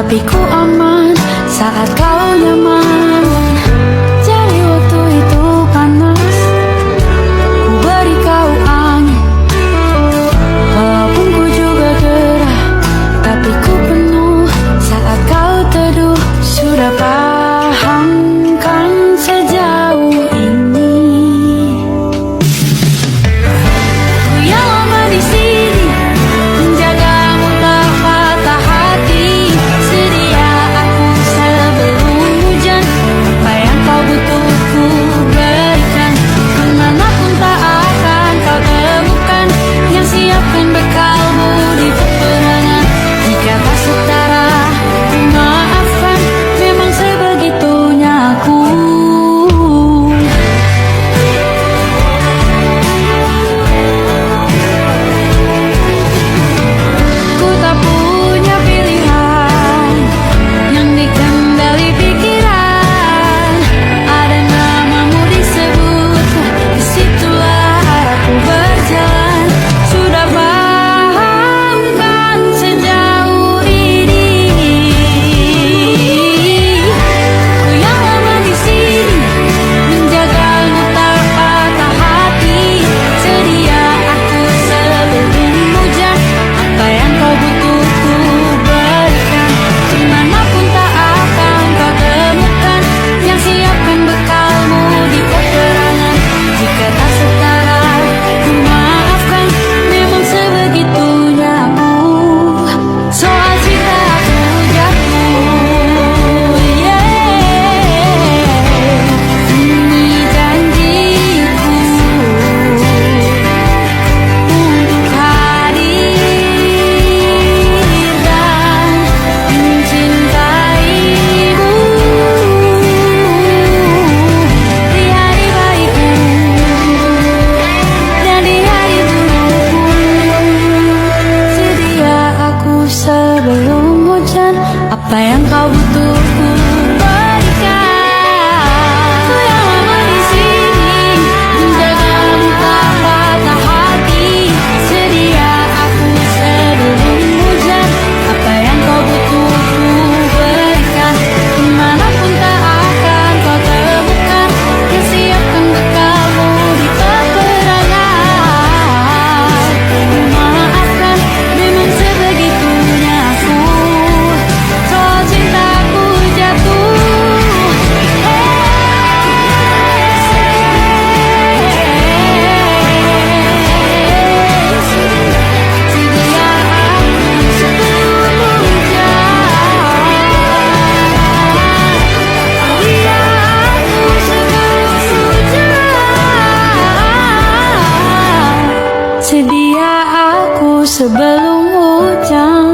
tapi ku aman saat kau nyaman. Jadi waktu itu panas, ku beri kau angin. Walaupun ku juga gerah, tapi ku penuh saat kau teduh. Sudah paham kan sejauh ini? Ku yang lama di sini, menjagamu tak patah hati. Sedia aku sebelum hujan, apa yang kau butuh ku berikan. Kemanapun tak akan kau temukan yang siapkan bekalmu di peperangan. Jika tak setara, ku maafkan, memang sebegitunya aku. Ku tak punya pilihan yang dikendali pikiran. Ada namamu disebut, disitulah aku berjalan. Sudah paham kan sejauh ini? Ku yang lama di sini, menjagamu tak patah hati. Sedia aku sebelum hujan, apa yang kau butuh ku berikan. Kemanapun tak akan kau temukan yang siapkan bekalmu di peperangan. Jika tak setara, ku maafkan, memang sebegitunya aku. Soal cinta aku jatuh, ini janjiku untuk hadir dan mencintaimu di hari baikku dan di hari burukku. Sedia aku sebelum hujan, apa yang kau butuh ku berikan. Ku yang lama di sini, menjagamu tak patah hati. Sedia aku sebelum hujan, apa yang kau butuh ku berikan. Kemanapun tak akan kau temukan yang siapkan bekalmu di peperangan. Ku maafkan, memang sebegitunya aku. Soal cintaku jatuh, sedia aku sebelum hujan. Sedia aku sebelum hujan. Sedia aku sebelum hujan.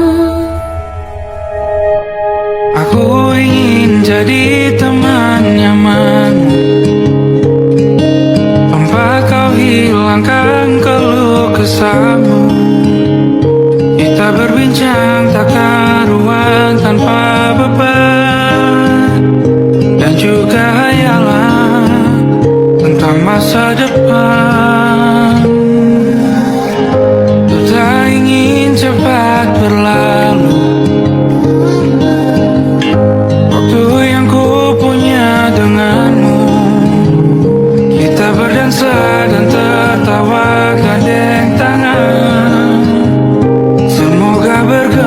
Aku ingin jadi teman nyamanmu, tanpa kau hilangkan keluh kesahmu. Kita berbincang tak karuan tanpa beban, dan juga hayalan tentang masa depan. Ku tak ingin cepat berlalu waktu yang ku punya denganmu. Kita berdansa dan tertawa gandeng tangan, semoga bergembira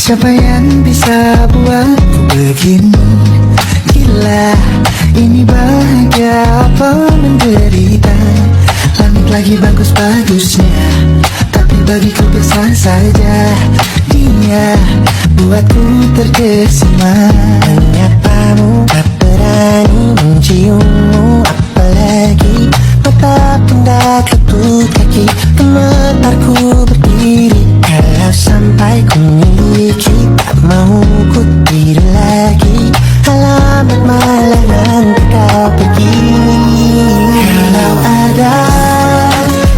Siapa yang bisa buatku begini? Gila, ini bahagia apa menderita? Langit lagi bagus-bagusnya, tapi bagiku biasa saja. Dia buatku terkesima. Menyapamu, tak berani menciummu, apalagi mata pundak lutut kaki. Gemetarku berdiri kalau sampai ku miliki. Tak mau ku tidur lagi, alamat malah nanti kau pergi. Kalau ada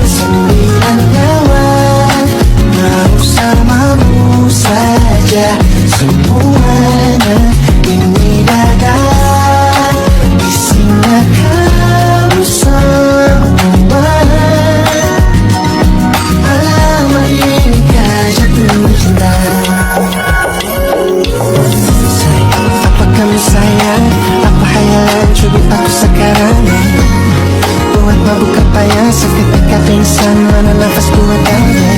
9 nyawa mau samamu saja, semuanya ini dada isinya kamu semua. Alamat ini kah jatuh cinta? Apa kamu sayang? Apa hayalan cubit aku sekarang? Buat mabuk apa yang seketika pingsan, mana nafas ku adanya.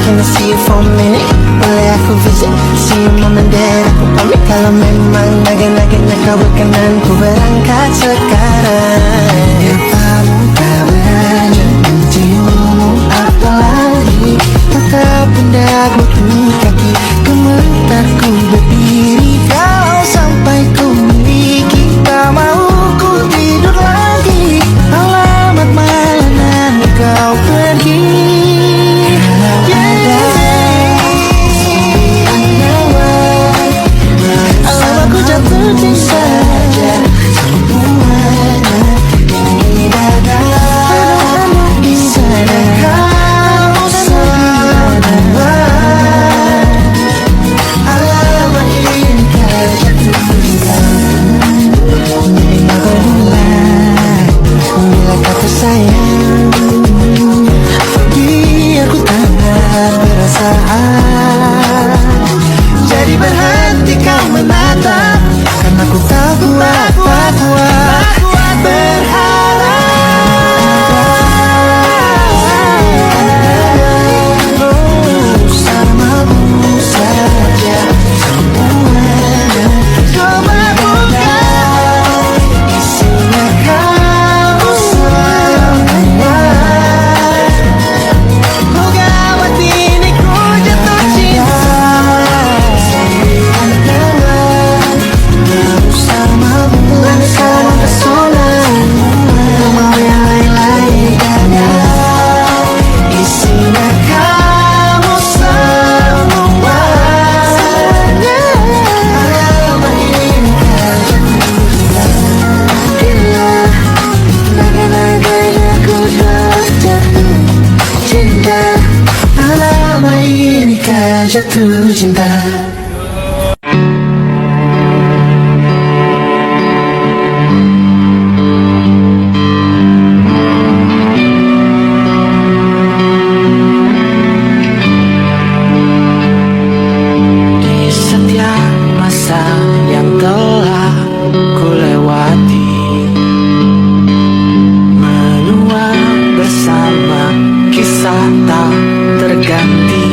Can I see you for a minute? Boleh aku visit? See you mom and dad, aku pamit kalau memang naga-naganya kau berkenan. Ku berangkat sekarang. Kamu tak berani menciummu, apalagi tatap pundak lutut kaki. Gemetarku berdiri kalau sampai ku miliki. Tak mau ku tidur lagi, alamat malah nanti kau pergi. Alamatku jatuh cinta, semuanya ini dada bisa kamu semua. Alamat ini kah jatuh cinta? Berulang bila kata sayang, biar ku tanam perasaan. Jadi berhenti kau menatap, karena ku tak kuat berharap. Samamu saja semuanya. Coba buka, isinya kamu semua. Oh gawat ini ku jatuh cinta. Bersama pesona, mau yang lain-lain ada. Isinya kamu semua. Alamat ini kah jatuh cinta? Gila, naga-naganya ku jatuh cinta. Alamat ini kah jatuh cinta? Di setiap masa yang telah ku lewati, menua bersama kisah tak terganti.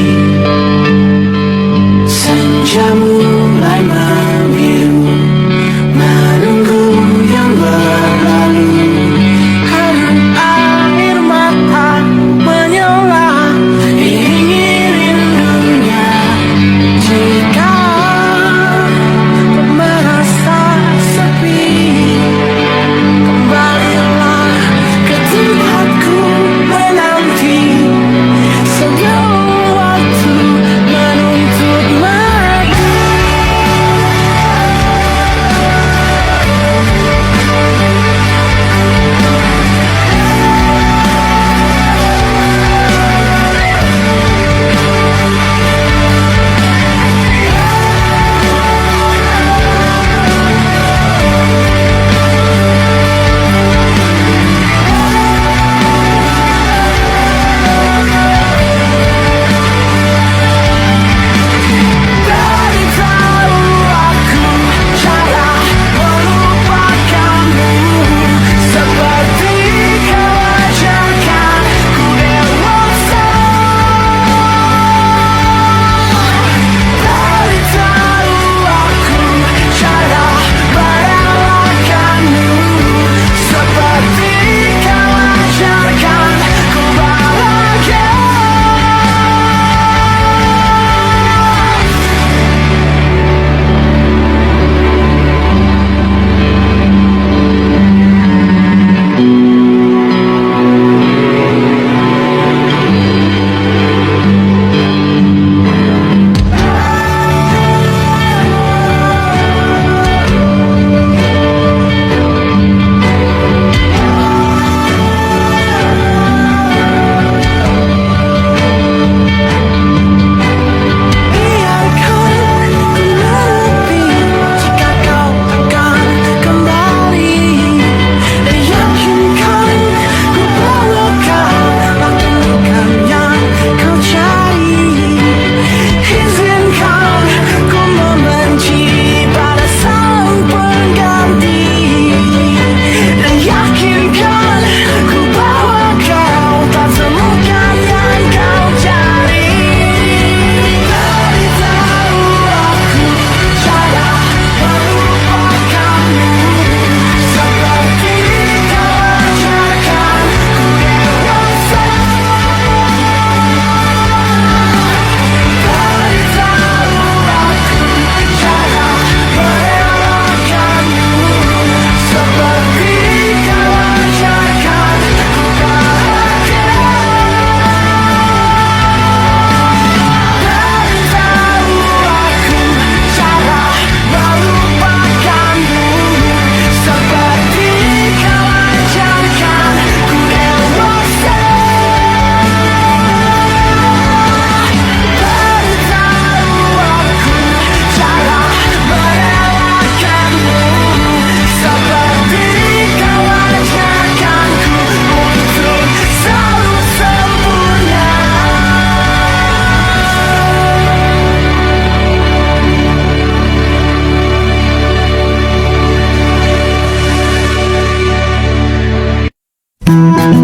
Kau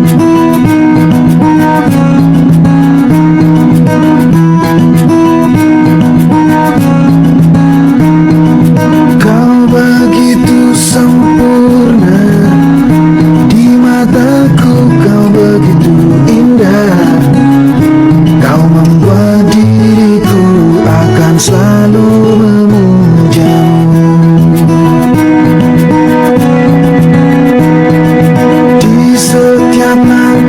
begitu sempurna, di mataku kau begitu indah. Kau membuat diriku akan selalu memujamu. Di setiap langkah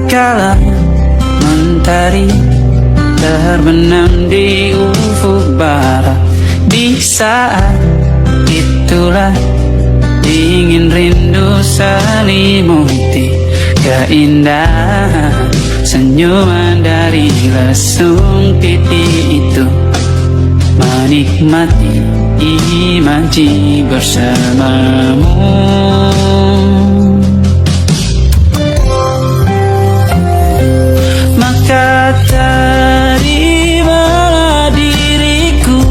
Tatkala mentari terbenam di ufuk barat, di saat itulah dingin rindu selimuti keindahan senyuman dari lesung pipi itu, menikmati imaji bersamamu. Maka terimalah diriku,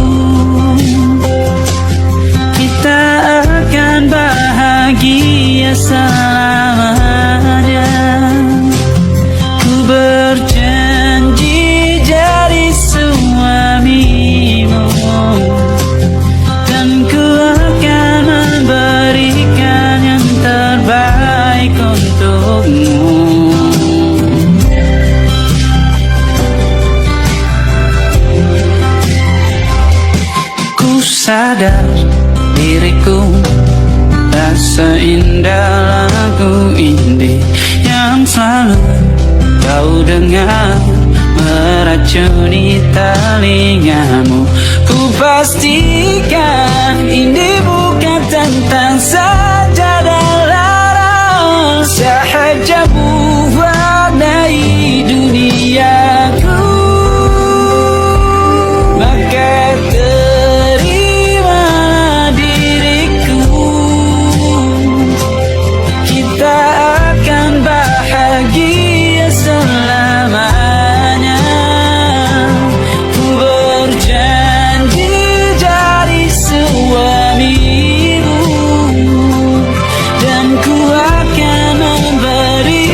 kita akan bahagia selamanya. Ku berjanji jadi suamimu, dan ku akan memberikan yang terbaik untukmu. Ku sadar diriku tak seindah lagu ini yang selalu kau dengar meracuni telingamu. Ku pastikan ini bukan tentang sajadah lara, sahaja mewarnai duniaku. Maka terimalah diriku, kita akan bahagia selamanya. Ku berjanji jadi suamimu, dan ku akan memberi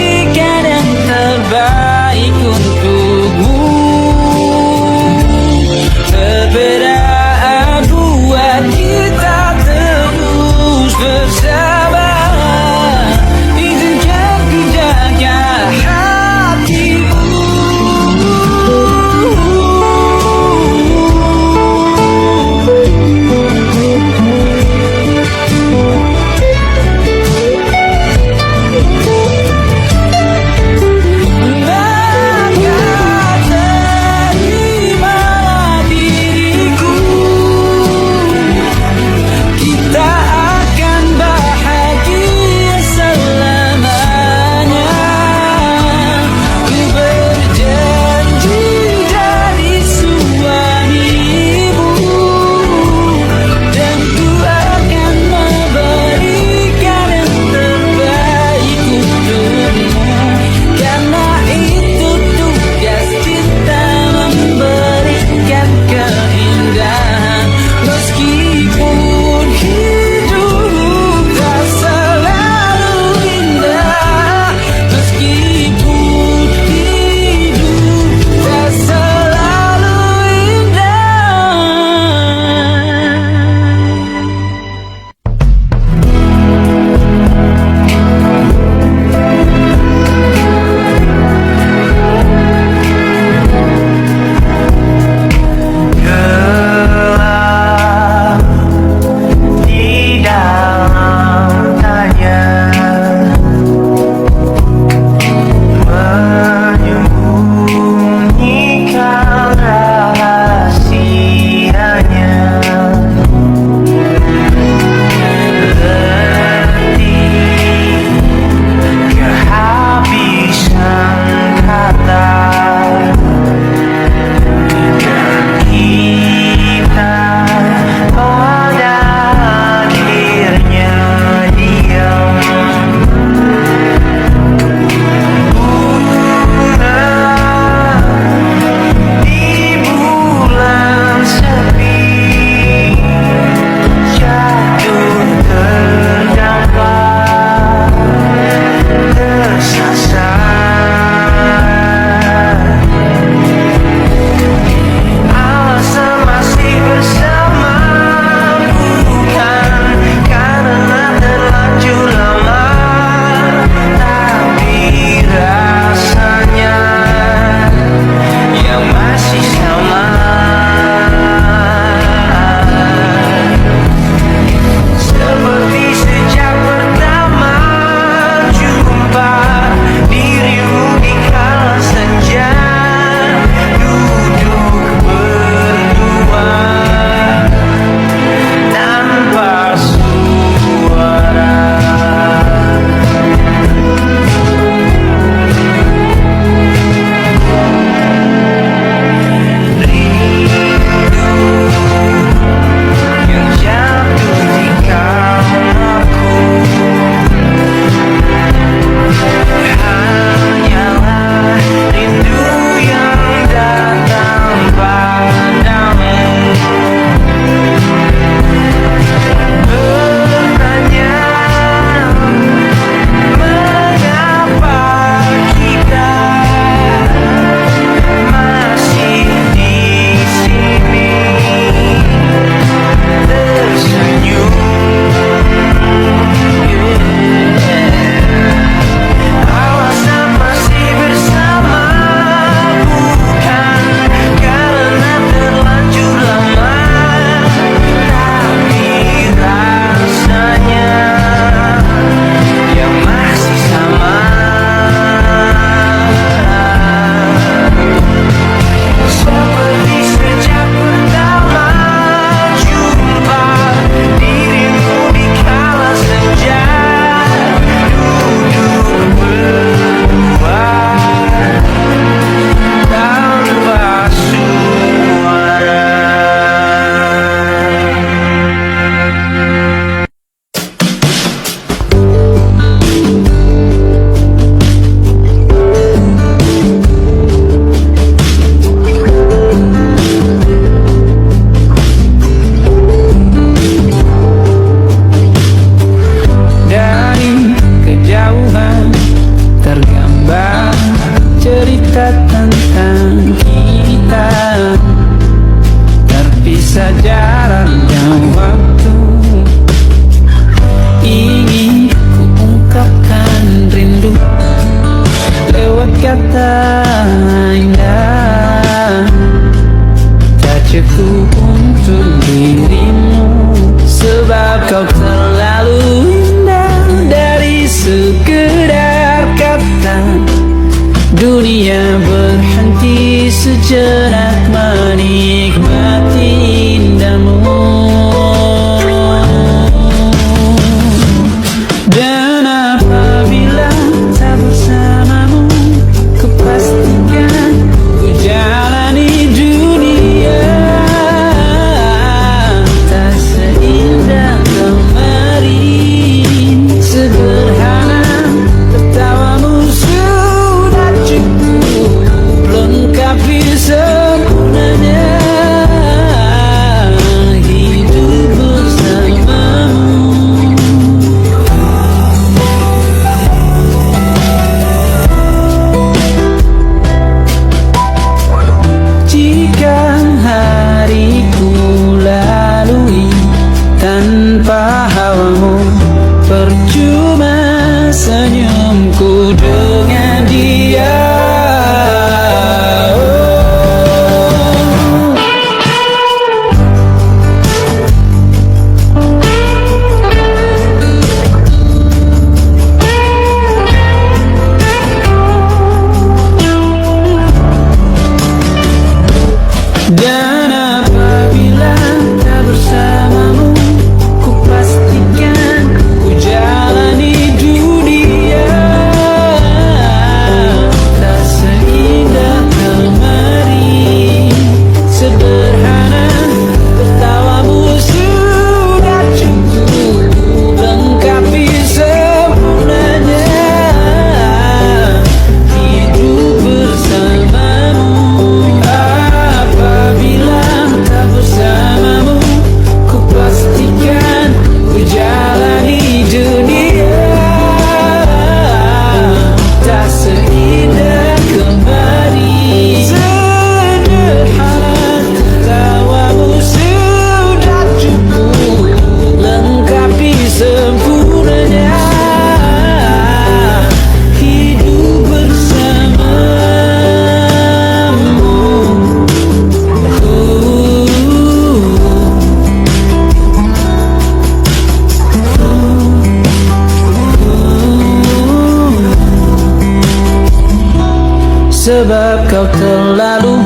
cerita tentang kita, terpisah jaraknya waktu. Ingin ku ungkapkan rindu lewat kata indah, tak cukup untuk dirimu, sebab kau terlalu indah. Dari sekedar kata, dunia berhenti sejenak menikmati indahmu. Dan apabila tak bersamamu, kupastikan ku jalani dunia tak seindah kemarin. Sederhana, tertawamu sudah cukup lengkapi sempurnanya hidup bersamamu. Jika hariku lalui tanpa hawamu, percuma senyumku dengan dia. Dan apabila tak bersamamu, ku pastikan ku jalani dunia tak seindah kemarin. Sederhana, tertawamu sudah cukup lengkapi sempurnanya hidup bersamamu. Apabila tak bersamamu, ku pastikan ku jalani dunia tak seindah kemarin. Sederhana, tertawamu sudah cukup lengkapi sempurnanya hidup bersamamu. Sebab kau terlalu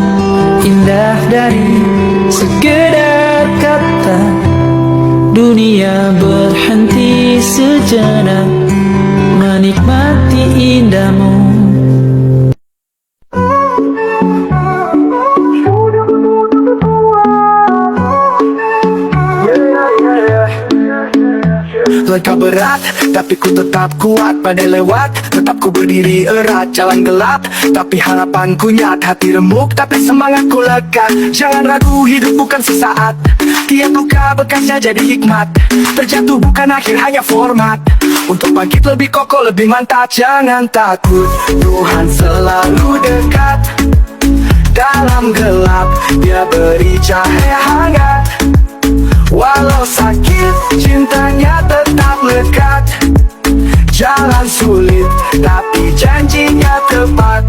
indah dari sekedar kata, dunia berhenti sejenak menikmati indahmu. Langkah berat, tapi ku tetap kuat. Badai lewat, tetap ku berdiri erat. Jalan gelap, tapi harapanku nyata. Hati remuk, tapi semangatku lekat. Jangan ragu, hidup bukan sesaat. Tiap luka bekasnya jadi hikmat. Terjatuh bukan akhir, hanya format. Untuk bangkit lebih kokoh, lebih mantap. Jangan takut, Tuhan selalu dekat. Dalam gelap, Dia beri cahaya hangat. Walau sakit, cintanya tetap lekat. Jalan sulit, tapi janjinya tepat.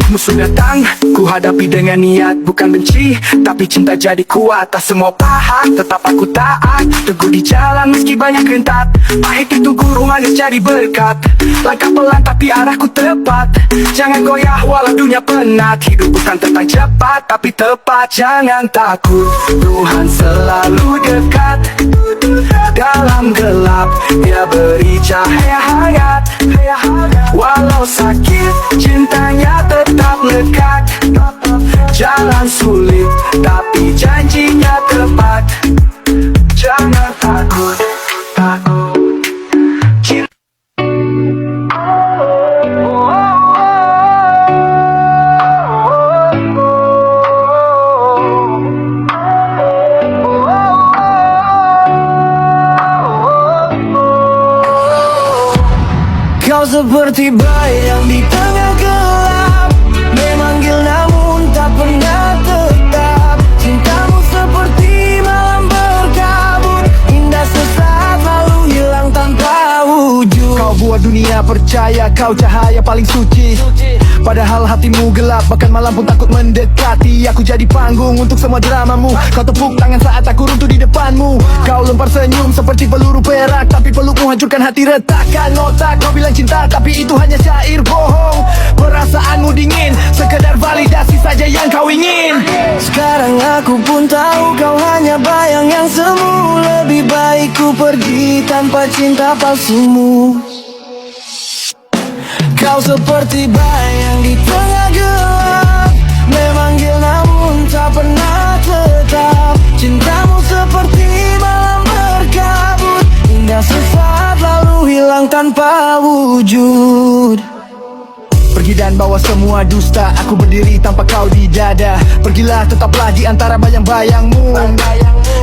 Musuh datang, ku hadapi dengan niat. Bukan benci, tapi cinta jadi kuat. Tak semua paham, tetap aku taat. Teguh di jalan meski banyak rentat. Pahit itu guru, manis jadi berkat. Langkah pelan tapi arahku tepat. Jangan goyah walau dunia penat. Hidup bukan tentang cepat, tapi tepat. Jangan takut, Tuhan selalu dekat. Dalam gelap, Dia beri cahaya hangat. Walau sakit, cintanya tetap lekat. Jalan sulit, tapi janjinya tepat. Jangan takut, takut. Kau seperti bayang di tengah gelap. mana percaya kau cahaya paling suci. Padahal hatimu gelap, bahkan malam pun takut mendekati. Aku jadi panggung untuk semua dramamu. Kau tepuk tangan saat aku runtuh di depanmu. Kau lempar senyum seperti peluru perak, tapi pelukmu hancurkan hati, retakkan otak. Kau bilang cinta, tapi itu hanya syair bohong. Perasaanmu dingin, sekedar validasi saja yang kau ingin. Sekarang aku pun tahu kau hanya bayang yang semu. Lebih baik ku pergi tanpa cinta palsumu. Kau seperti bayang di tengah gelap, memanggil namun tak pernah tetap. Cintamu seperti malam berkabut, indah sesaat lalu hilang tanpa wujud. Pergi dan bawa semua dusta, aku berdiri tanpa kau di dada. Pergilah tetaplah di antara bayang-bayangmu,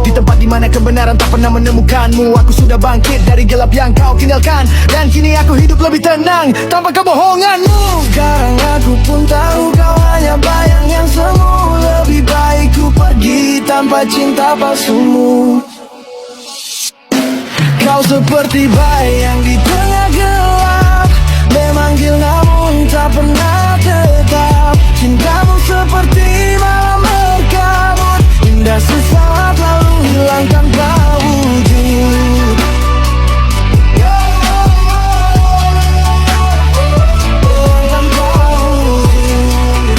di tempat dimana kebenaran tak pernah menemukanmu. Aku sudah bangkit dari gelap yang kau tinggalkan, dan kini aku hidup lebih tenang tanpa kebohonganmu. Sekarang aku pun tahu kau hanya bayang yang semu. Lebih baik ku pergi tanpa cinta palsumu. Kau seperti bayang di tengah gelap, memanggil namun tak pernah tetap. Cintamu seperti malam berkabut, indah sesaat lalu hilang tanpa wujud. Hilang tanpa wujud.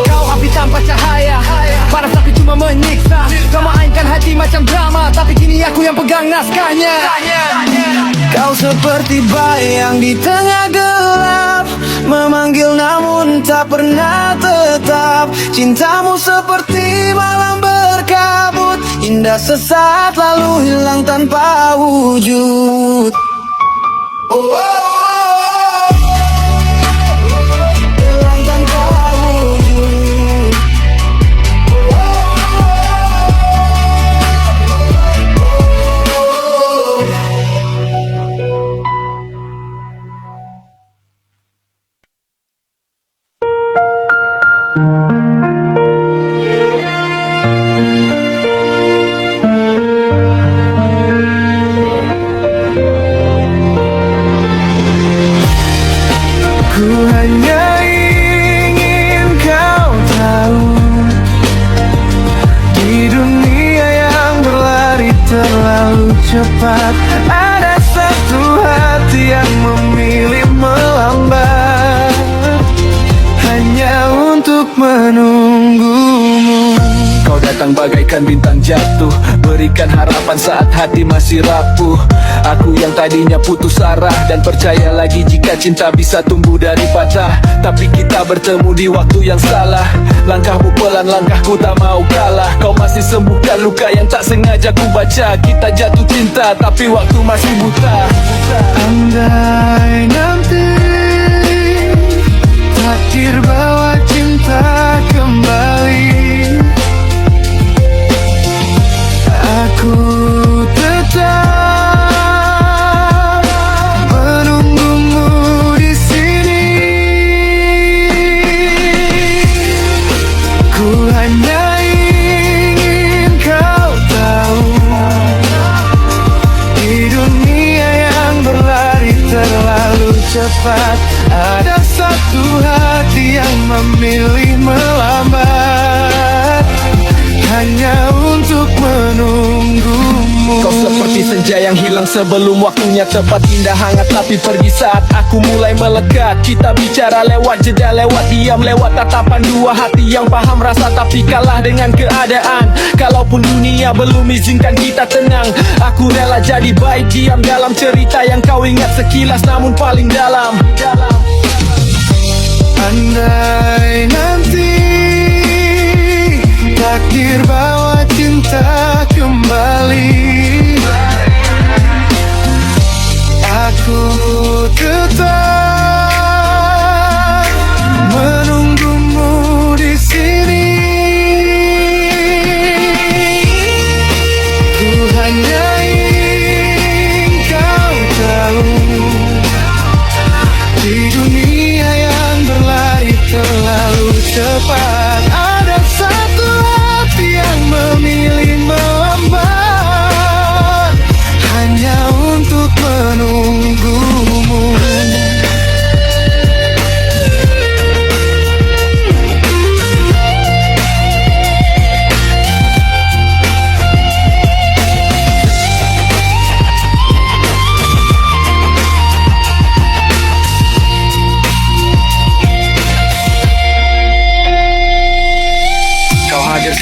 Kau api tanpa cahaya, panas tapi cuma menyiksa. Kau mainkan hati macam drama, tapi kini aku yang pegang naskahnya. Kau seperti bayang di tengah gelap, memanggil namun tak pernah tetap. Cintamu seperti malam berkabut, indah sesaat lalu hilang tanpa wujud. Oh, oh, oh. Hilang tanpa wujud. Ku hanya ingin kau tahu, di dunia yang berlari terlalu cepat, ada satu hati yang memilih melambat, hanya untuk menunggumu. Kau datang bagaikan bintang jatuh, berikan harapan saat hati masih rapuh. Aku yang tadinya putus arah dan percaya lagi jika cinta bisa tumbuh dari patah. Tapi kita bertemu di waktu yang salah. Langkahmu pelan, langkahku tak mau kalah. Kau masih sembuhkan luka yang tak sengaja ku baca. Kita jatuh cinta tapi waktu masih buta. Andai nanti takdir bawa cinta kembali, aku tetap menunggumu di sini. Ku hanya ingin kau tahu, di dunia yang berlari terlalu cepat, ada satu hati yang memilih melambat, hanya untuk menunggumu. Kau seperti senja yang hilang sebelum waktunya tepat, indah hangat tapi pergi saat aku mulai melekat. Kita bicara lewat jeda, lewat diam, lewat tatapan dua hati yang paham rasa tapi kalah dengan keadaan. Kalaupun dunia belum izinkan kita tenang, aku rela jadi baik diam dalam cerita yang kau ingat sekilas namun paling dalam. Andai nanti takdir bawa cinta kembali, aku tetap menunggumu di sini. Ku hanya ingin kau tahu, di dunia yang berlari terlalu cepat, ada satu hati yang memilih melambat,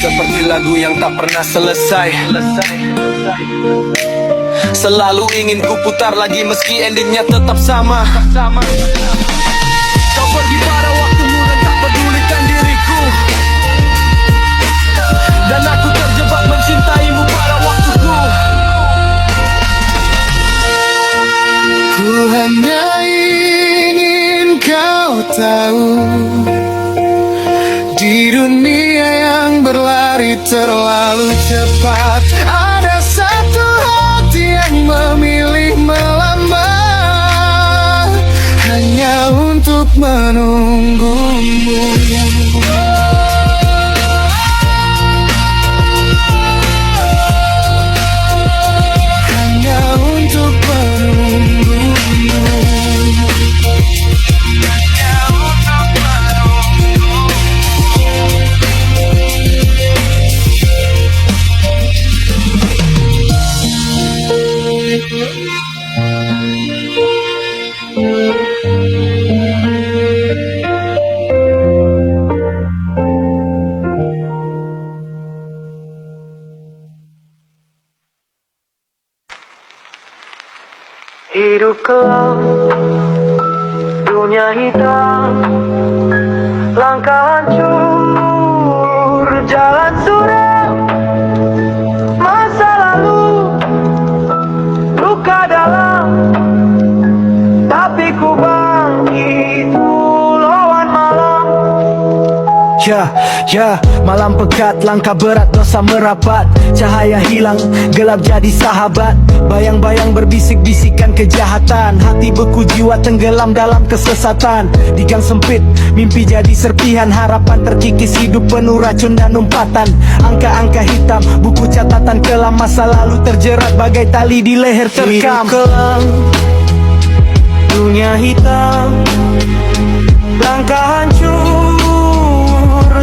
seperti lagu yang tak pernah selesai. Selalu ingin ku putar lagi meski endingnya tetap sama. Kau pergi pada waktumu dan tak pedulikan diriku, dan aku terjebak mencintaimu pada waktuku. Ku hanya ingin kau tahu, di dunia yang berlari terlalu cepat, ada satu hati yang memilih melambat hanya untuk menunggumu. Hanya untuk menunggumu. Hanya untuk menunggumu. Hidup kelam, dunia hitam, langkah hancur, jalan suram, masa lalu, luka dalam, tapi ku bangkit lawan malam. Malam pekat, langkah berat, dosa merapat, cahaya hilang, gelap jadi sahabat. Bayang-bayang berbisik-bisikan kejahatan, hati beku, jiwa tenggelam dalam kesesatan. Di gang sempit, mimpi jadi serpihan, harapan terkikis, hidup penuh racun dan umpatan. Angka-angka hitam, buku catatan kelam, masa lalu terjerat bagai tali di leher terkam. Hidup kelam, dunia hitam, langkah hancur,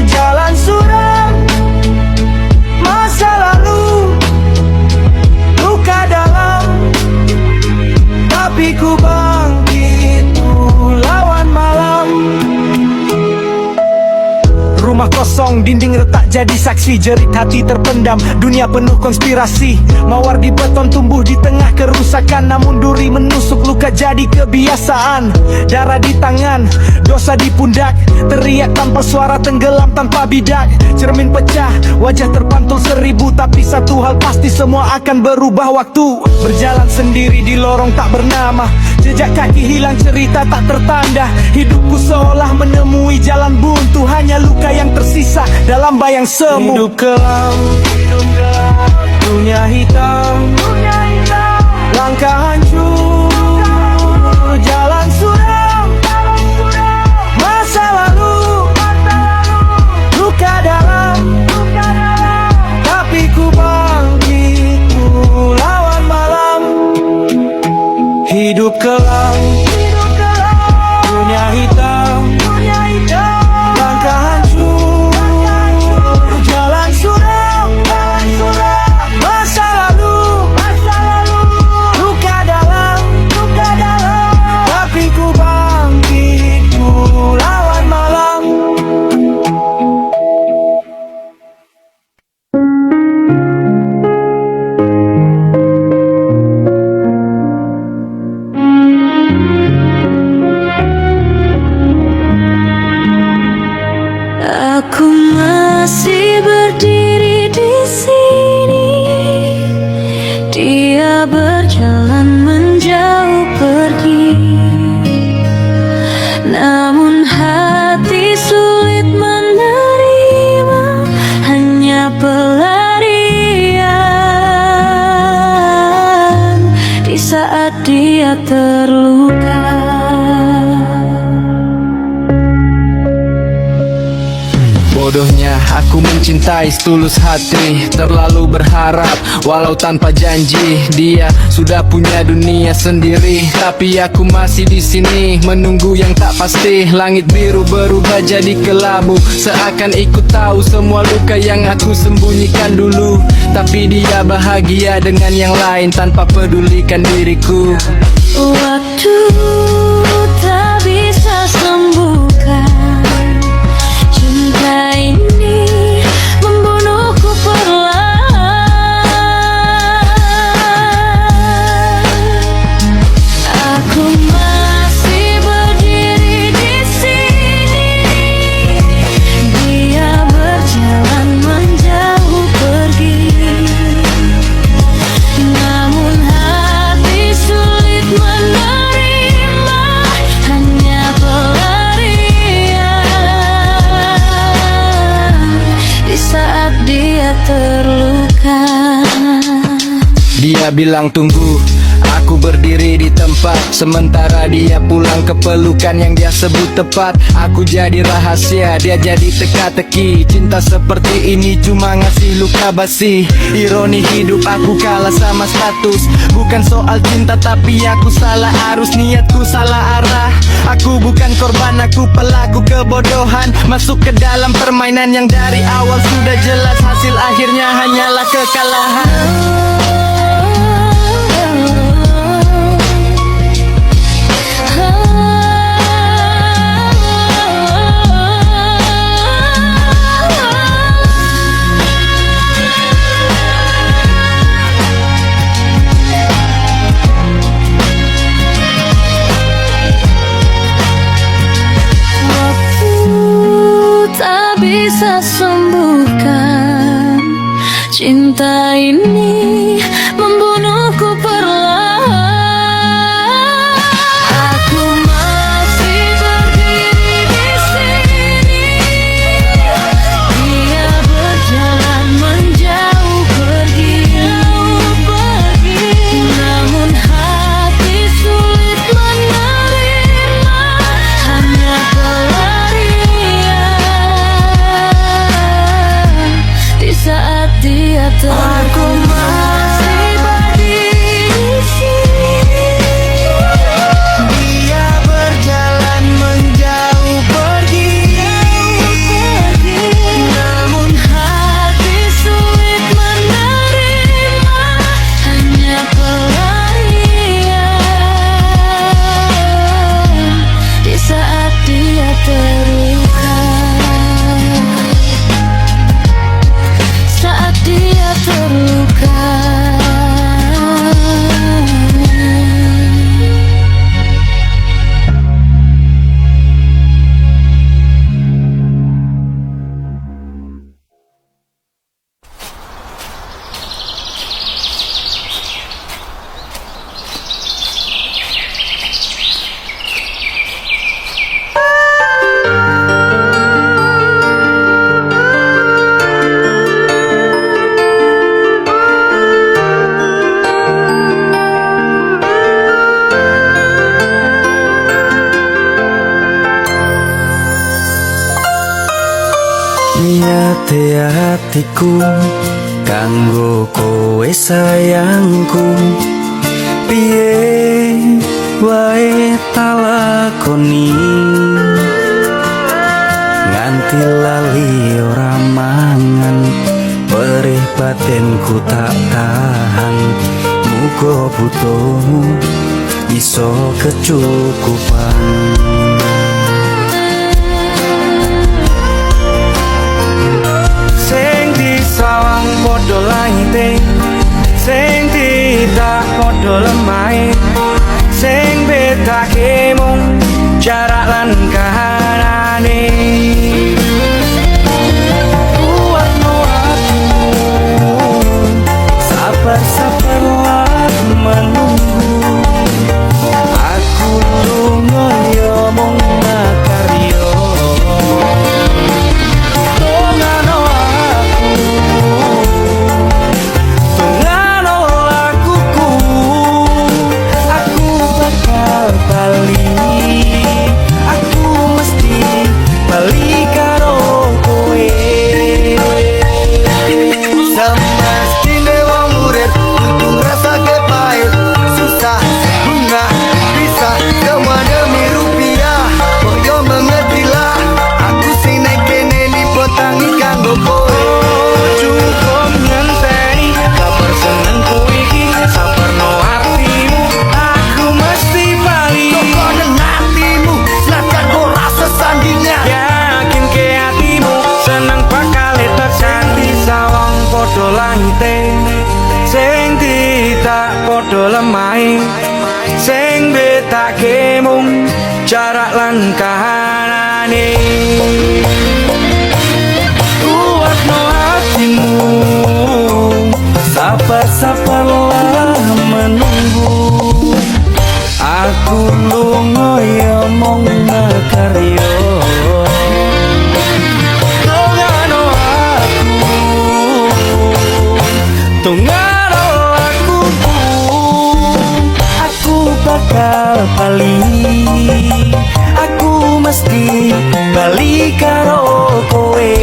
jalan suram, masa lalu, luka dalam, tapi ku bangkit lawan malam. Rumah kosong, dinding retak jadi saksi, jerit hati terpendam, dunia penuh konspirasi. Mawar di beton tumbuh di tengah kerusakan, namun duri menusuk, luka jadi kebiasaan. Darah di tangan, dosa di pundak, teriak tanpa suara, tenggelam tanpa bidak. Cermin pecah, wajah terpantul seribu, tapi satu hal pasti, semua akan berubah waktu. Berjalan sendiri di lorong tak bernama, jejak kaki hilang, cerita tak tertanda. Hidupku seolah menemui jalan buntu, hanya luka yang tersisa dalam bayang semu. Hidup kelam, dunia hitam, langkah hancur, jalan suram, masa lalu, luka dalam, tapi ku bangkit lawan malam. Hidup kelam, dunia hitam, langkah hancur, jalan suram, masa lalu, luka dalam, tapi ku bangkit lawan malam. Aku masih berdiri di sini, dia berjalan menjauh pergi, namun hati sulit menerima, hanya pelarian di saat dia terluka. Bodohnya aku mencintai setulus hati, terlalu berharap walau tanpa janji. Dia sudah punya dunia sendiri, tapi aku masih di sini menunggu yang tak pasti. Langit biru berubah jadi kelabu, seakan ikut tahu semua luka yang aku sembunyikan dulu. Tapi dia bahagia dengan yang lain tanpa pedulikan diriku. Waktu tak bisa sembuhkan cinta ini, membunuh dia bilang tunggu. Aku berdiri di tempat, sementara dia pulang ke pelukan yang dia sebut tepat. Aku jadi rahasia, dia jadi teka-teki. Cinta seperti ini cuma ngasih luka basi. Ironi hidup, aku kalah sama status. Bukan soal cinta tapi aku salah arus, niatku salah arah. Aku bukan korban, aku pelaku kebodohan. Masuk ke dalam permainan yang dari awal sudah jelas. Hasil akhirnya hanyalah kekalahan. Tak bisa sembuhkan cinta ini, membunuhku perlahan. Aku masih berdiri di sini, dia berjalan menjauh pergi. Namun hati sulit menerima, hanya di saat dia Aku masih berdiri di sini, dia berjalan menjauh pergi. namun hati sulit menerima, hanya pelarian di saat dia terluka. Saat dia terluka. Niate hatiku kanggo kowe sayangku, piye wae talakoni nganti lali ora mangan. Perih batinku tak tahan, muga butuhmu iso kecukupan. Sawang podo langite, sing tidak podo lemai, sing bedake mung jarak lan kahanane. Kuatno hatimu, sabar-sabarlah menunggu. Aku lunga yo mung makaryo. Sing tidak podo lemai, sing betake mung jarak lan kahanane. Kuatno hatimu, sabar-sabarlah menunggu. Aku lunga ya mung makaryo. Tungano aku bakal bali, aku mesti bali karo kowe.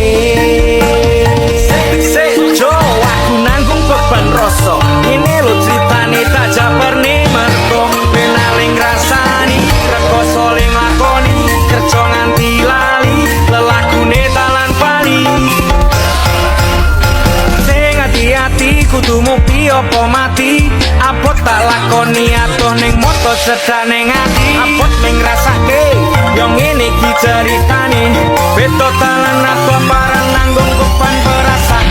Jo, aku nanggung beban rasa, ini lo ceritane tak jabarne mergo penaling rasani, rekoso ling lakoni, kerja nganti lali, lelakune talan pali. Sing hati-hati kudu mukti apa mati, apot tak lakoni atuh ning moto sedane ngati, apot ning rasake yo ngene iki ceritane, beto talan aku bareng nanggung beban perasaan.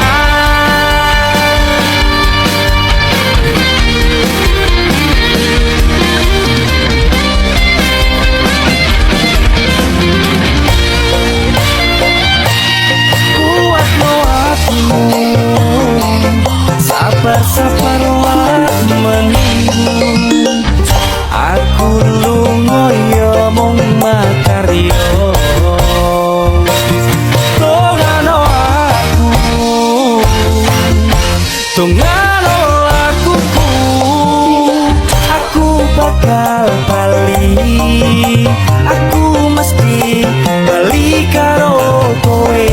Sabar-sabar wae menunggu, aku lunga ya mung makarya. Tongano aku bakal bali, aku mesti bali karo kowe.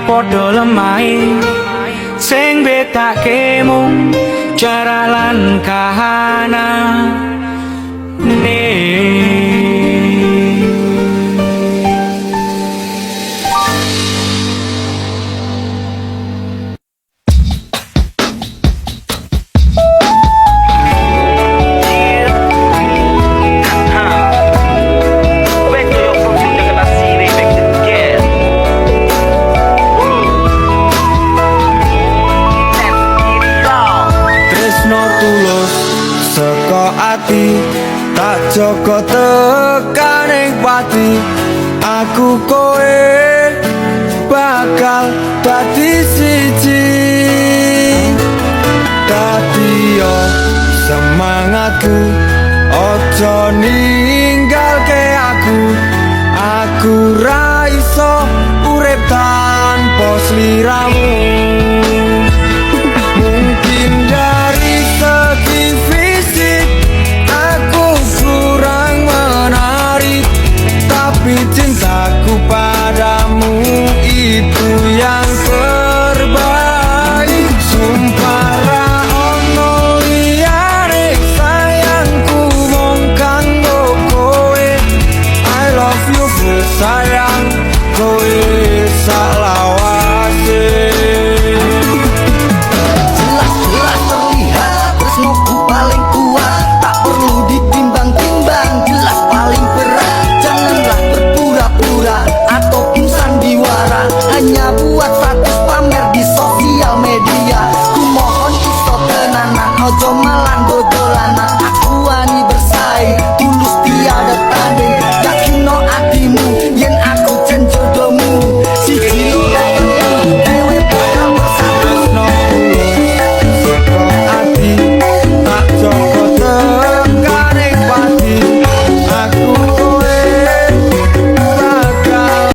Podo lemai sing betake mung cara lan kahanane. Tak joko tekaning pati, aku kowe bakal dadi siji. Dadi yo semangatku, ojo ninggalke aku ra iso urip tanpa sliramu. Mungkin dari segi fisik kurang menarik, tapi cintaku padamu itu yang terbaik. Sumpah ra ono liyane sayangku mung kanggo kowe. I love you full sayang, kowe sak lawan.